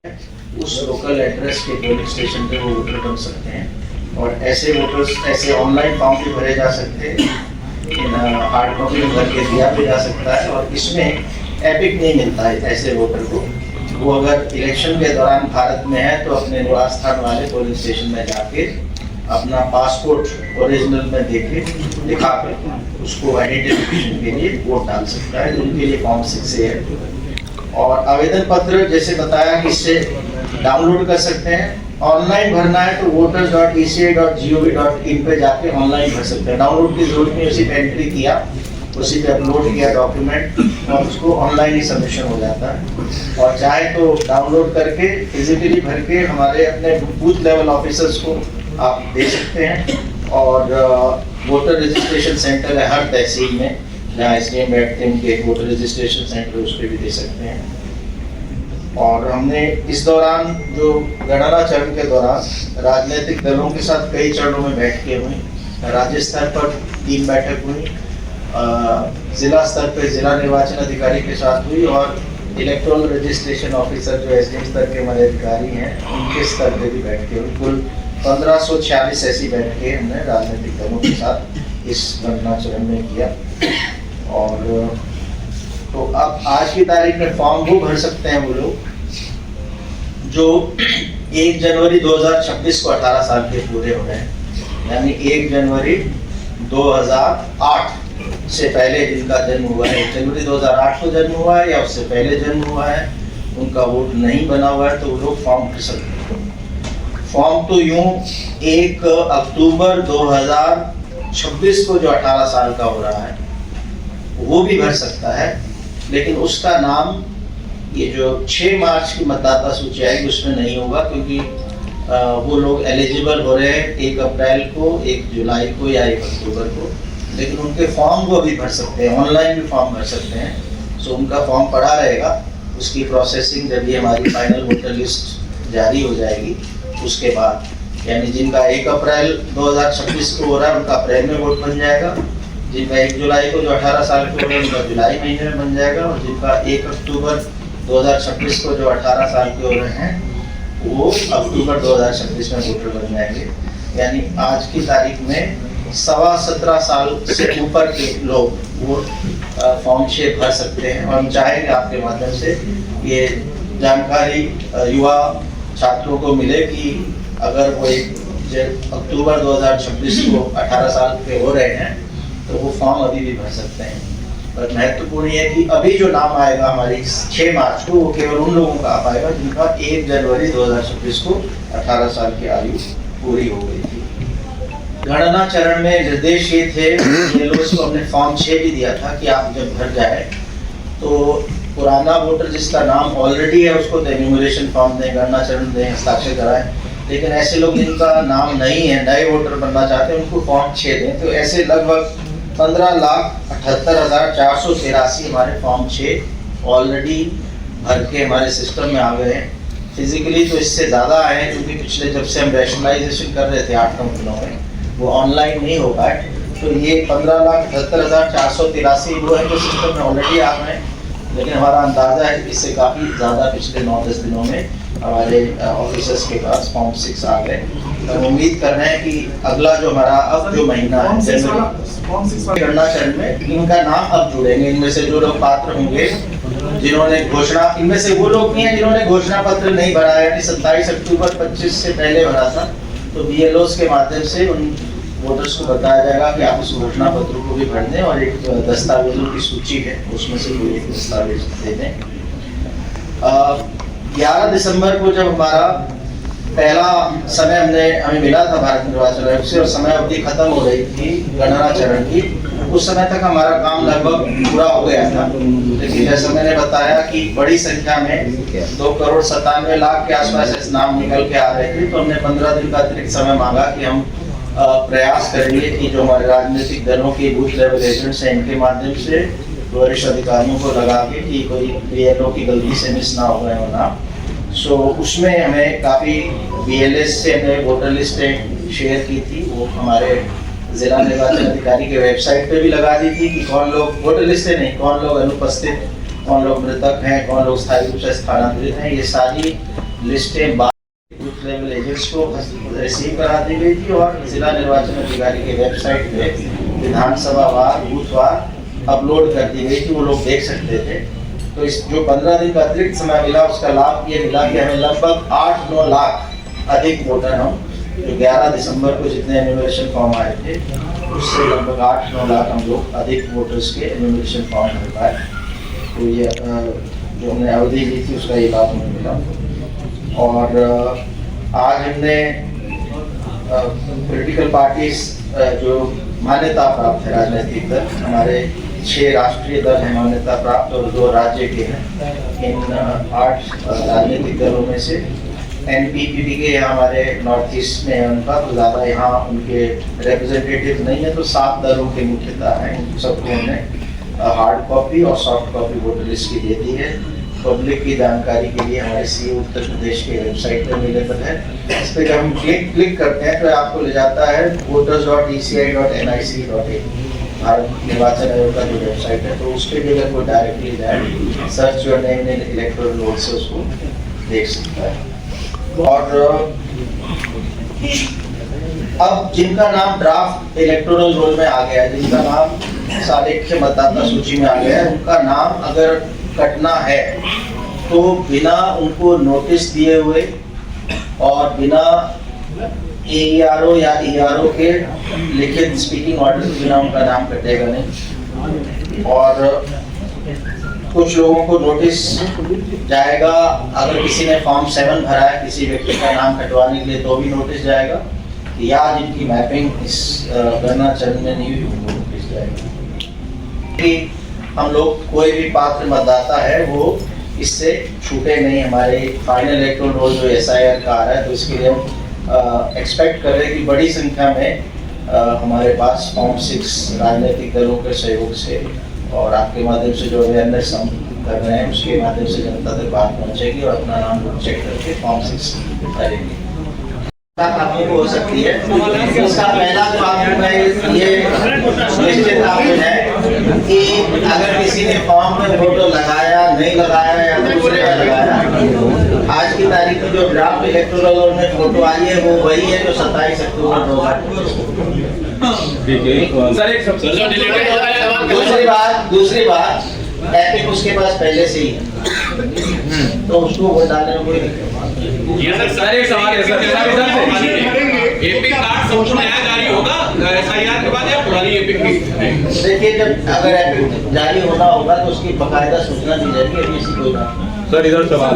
उस local address के polling station पे वो वोटर बन सकते हैं। और ऐसे वोटर्स ऐसे ऑनलाइन फॉर्म भी भरे जा सकते हैं, हार्ड कॉपी में भर के दिया भी जा सकता है। और इसमें एपिक नहीं मिलता है ऐसे वोटर को। वो अगर इलेक्शन के दौरान भारत में है तो अपने निवास स्थान वाले पोलिंग स्टेशन में जाके अपना पासपोर्ट ओरिजिनल में दिखा कर उसको आइडेंटिफिकेशन के लिए वोट डाल सकता है। उनके लिए फॉर्म 6 है। और आवेदन पत्र जैसे बताया कि इससे डाउनलोड कर सकते हैं। ऑनलाइन भरना है तो voters.eci.gov.in पे जाके ऑनलाइन भर सकते हैं। डाउनलोड की जरूरत नहीं, उसी पे एंट्री किया, उसी पे अपलोड किया डॉक्यूमेंट और उसको ऑनलाइन ही सबमिशन हो जाता है। और चाहे तो डाउनलोड करके फिजिकली भर के हमारे अपने बूथ लेवल ऑफिसर्स को आप दे सकते हैं। और वोटर रजिस्ट्रेशन सेंटर है हर तहसील में, जहाँ SDM बैठते हैं उनके वोटर रजिस्ट्रेशन सेंटर उस पर भी दे सकते हैं। और हमने इस दौरान जो गणना चरण के दौरान राजनीतिक दलों के साथ कई चरणों में बैठकें हुई। राज्य स्तर पर 3 बैठक हुई, जिला स्तर पर जिला निर्वाचन अधिकारी के साथ हुई और इलेक्ट्रॉनिक रजिस्ट्रेशन ऑफिसर जो SDM स्तर के हमारे अधिकारी हैं उनके स्तर पर भी बैठकें हुई। कुल 1546 ऐसी बैठकें हमने राजनीतिक दलों के साथ इस गणना चरण में किया। और तो अब आज की तारीख में फॉर्म वो भर सकते हैं वो लोग जो 1 जनवरी 2026 को 18 साल के पूरे हो गए हैं। यानी 1 जनवरी 2008 से पहले जिनका जन्म हुआ है, 1 जनवरी 2008 को जन्म हुआ है या उससे पहले जन्म हुआ है, उनका वोट नहीं बना हुआ है तो वो लोग फॉर्म भर सकते हैं। फॉर्म तो यूं 1 अक्टूबर 2026 को जो 18 साल का हो रहा है वो भी भर सकता है, लेकिन उसका नाम ये जो 6 मार्च की मतदाता सूची आएगी उसमें नहीं होगा, क्योंकि वो लोग एलिजिबल हो रहे हैं 1 अप्रैल को, 1 जुलाई को या 1 अक्टूबर को। लेकिन उनके फॉर्म को भी भर सकते हैं, ऑनलाइन भी फॉर्म भर सकते हैं। सो उनका फॉर्म पड़ा रहेगा, उसकी प्रोसेसिंग जब ये हमारी फाइनल वोटर लिस्ट जारी हो जाएगी उसके बाद, यानी जिनका 1 अप्रैल 2026 को हो रहा है उनका अप्रैल में वोट बन जाएगा, जिनका 1 जुलाई को जो 18 साल के हो रहे हैं उनका जुलाई महीने में बन जाएगा, और जिनका 1 अक्टूबर 2026 को जो 18 साल के हो रहे हैं वो अक्टूबर 2026 में वोटर बन जाएंगे। यानी आज की तारीख में 17.25 साल से ऊपर के लोग वो फॉर्म 6 भर सकते हैं। और हम चाहेंगे आपके माध्यम से ये जानकारी युवा छात्रों को मिले कि अगर वो अक्टूबर 2026 को 18 साल के हो रहे हैं तो वो फॉर्म अभी भी भर सकते हैं। और महत्वपूर्ण है कि अभी जो नाम आएगा हमारी 6 मार्च को वो केवल उन लोगों का आ पाएगा जिनका 1 जनवरी 2026 को 18 साल की आयु पूरी हो गई थी। गणना चरण में निर्देश ये थे, BLOs को हमने फॉर्म 6 भी दिया था कि आप जब भर जाए तो पुराना वोटर जिसका नाम ऑलरेडी है उसको एन्यूमरेशन फॉर्म दें, गणना चरण दें, हस्ताक्षर कराएं। लेकिन ऐसे लोग जिनका नाम नहीं है, नए वोटर बनना चाहते हैं, उनको फॉर्म 6 दें। तो ऐसे लगभग 15,78,483 हमारे फॉर्म 6 ऑलरेडी भर के हमारे सिस्टम में आ गए हैं। फिजिकली तो इससे ज़्यादा आए हैं, क्योंकि पिछले जब से हम रैशनलाइजेशन कर रहे थे 8-9 दिनों में वो ऑनलाइन नहीं हो पाए। तो ये 15,78,483 वो है जो सिस्टम में ऑलरेडी आ गए हैं। लेकिन हमारा अंदाज़ा है कि इससे काफ़ी ज़्यादा पिछले 9-10 दिनों में हमारे ऑफिसर्स के पास फॉर्म 6 आ गए। हम उम्मीद कर रहे हैं कि अगला जो हमारा अब जो महीना है गणना चरण में इनका नाम अब जुड़ेंगे। इनमें से जो लोग पात्र होंगे जिन्होंने घोषणा, इनमें से वो लोग नहीं है जिन्होंने घोषणा पत्र नहीं भरा है, यानी 27 अक्टूबर 25 से पहले भरा था, तो BLOs के माध्यम से उन वोटर्स को बताया जाएगा कि आप उस घोषणा पत्र को भी भर दें और एक दस्तावेजों की सूची है उसमें से कोई एक दस्तावेज दे दें। 11 दिसंबर को जब हमारा पहला समय हमें मिला था भारत निर्वाचन आयोग से और समय अवधि खत्म हो रही थी गणना चरण की, उस समय तक हमारा काम लगभग पूरा हो गया था। लेकिन जैसा मैंने बताया कि बड़ी संख्या में 2,97,00,000 के आसपास नाम निकल के आ रहे थे, तो हमने 15 दिन का अतिरिक्त समय मांगा कि हम प्रयास करेंगे कि जो हमारे राजनीतिक दलों के बूथ लेवल एजेंट्स हैं इनके माध्यम से वरिष्ठ अधिकारियों को लगा के कि कोई BLO की गलती से मिस ना हो गए होना। सो उसमें हमें काफ़ी BLS से हमने वोटर लिस्टें शेयर की थी, वो हमारे जिला निर्वाचन अधिकारी के वेबसाइट पे भी लगा दी थी कि कौन लोग वोटर लिस्टें नहीं, कौन लोग अनुपस्थित, कौन लोग मृतक हैं, कौन लोग स्थायी रूप से स्थानांतरित हैं, ये सारी लिस्टें बूथ लेवल एजेंट्स को रिसीव करा दी गई थी और जिला निर्वाचन अधिकारी के वेबसाइट पे विधानसभा वार बूथवार अपलोड कर दी गई थी, वो लोग देख सकते थे। तो इस जो 15 दिन का अतिरिक्त समय मिला उसका लाभ ये मिला कि हमें लगभग 8-9 लाख अधिक वोटर हम जो 11 दिसंबर को जितने एन्यूमरेशन फॉर्म आए थे उससे लगभग 8-9 लाख हम लोग अधिक वोटर्स के एन्यूमरेशन फॉर्म भर पाए। तो ये जो हमने अवधि ली थी उसका ये लाभ हमें मिला। और आज हमने पॉलिटिकल पार्टीज जो मान्यता प्राप्त है राजनीतिक दल, हमारे 6 राष्ट्रीय दल हैं मान्यता प्राप्त और 2 राज्य के हैं। इन 8 राजनीतिक दलों में से एनपीपी के हमारे नॉर्थ ईस्ट में है उनका, तो ज़्यादा यहाँ उनके रिप्रेजेंटेटिव नहीं है, तो 7 दलों के मुख्यतः हैं। सबको हमने हार्ड कॉपी और सॉफ्ट कॉपी वोटर लिस्ट की दे दी है। पब्लिक की जानकारी के लिए हमारे सीए उत्तर प्रदेश के वेबसाइट पर अवेलेबल है। इस पर जब हम क्लिक करते हैं तो आपको ले जाता है voters.eci.nic.in, भारत निर्वाचन आयोग का जो वेबसाइट है। तो उस पर भी अगर कोई डायरेक्टली जाए search your name in electoral roll से उसको देख सकता है। और अब जिनका नाम ड्राफ्ट इलेक्टोरल रोल में आ गया है, जिनका नाम सालेख्य मतदाता सूची में आ गया है, उनका नाम अगर कटना है तो बिना उनको नोटिस दिए हुए और बिना एईआरओ या ईआरओ के लिखित स्पीकिंग ऑर्डर के बिना उनका नाम कटेगा नहीं। और कुछ लोगों को नोटिस जाएगा, अगर किसी ने फॉर्म 7 भरा है किसी व्यक्ति का नाम कटवाने के लिए तो भी नोटिस जाएगा, या जिनकी मैपिंग इस गणना चरण में नहीं हुई उनको नोटिस जाएगा। हम लोग कोई भी पात्र मतदाता है वो इससे छूटे नहीं। हमारे फाइनल इलेक्टोरल रोल जो एसआईआर का आ रहा है तो इसके लिए हम एक्सपेक्ट कर रहे हैं कि बड़ी संख्या में हमारे पास फॉर्म 6 राजनीतिक दलों के सहयोग से और आपके माध्यम से जो अवेयरनेस हम कर रहे हैं उसके माध्यम से जनता तक बात पहुंचेगी और अपना नाम चेक करके फॉर्म 6 भरेंगे। आपको हो सकती है उसका पहला जो आपको मैं ये निश्चित आपको है कि अगर किसी ने फॉर्म में फोटो लगाया नहीं लगाया या दूसरे का लगाया, आज की तारीख में जो ड्राफ्ट इलेक्टोरल रोल में फोटो आई है वो वही है जो 27 अक्टूबर 2000। दूसरी बात एपिक उसके पास पहले से ही है तो उसको वोट डालने में कोई दिक्कत नहीं। एक सवाल है सर, एपिक कार्ड संपूर्ण नया जारी होगा एसआईआर के बाद या पुरानी एपिक की? देखिए जब अगर एपिक जारी होना होगा तो उसकी बकायदा सूचना दी जाएगी। अभी ऐसी कोई बात नहीं। सर इधर सवाल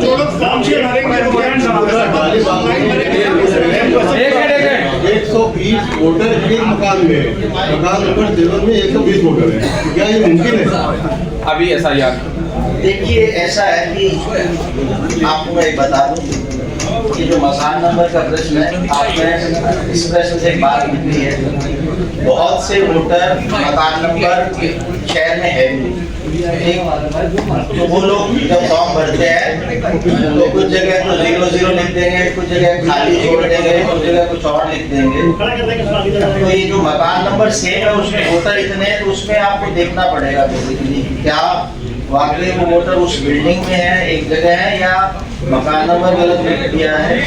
120 वोटर एक मकान नंबर 7 में 120 वोटर है, क्या ये मुमकिन है? अभी एसआईआर देखिए ऐसा है कि आपको मैं बता दूं कि जो मकान नंबर का प्रश्न है, आपने इस प्रश्न से एक बात निकली है, बहुत से वोटर मकान नंबर शहर में है तो वो लोग जब फॉर्म भरते हैं तो कुछ जगह तो 00 लिख देंगे, कुछ जगह खाली छोड़ देंगे, कुछ जगह कुछ और लिख देंगे। तो ये जो मकान नंबर सेम है उसमें वोटर इतने हैं तो उसमें आपको देखना पड़ेगा बेसिकली क्या वाकई वो वोटर उस बिल्डिंग में है एक जगह है या मकान नंबर गलत लिख दिया है।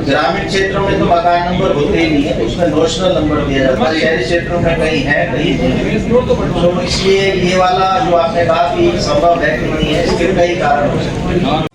ग्रामीण क्षेत्रों में तो मकान नंबर होते ही नहीं है, उसमें नोशनल नंबर दिया जाता है। शहरी क्षेत्रों में कहीं है कहीं नहीं, तो इसलिए ये वाला जो आपने कहा कि संभव है कि नहीं है, इसके कई कारण हो सकते हैं।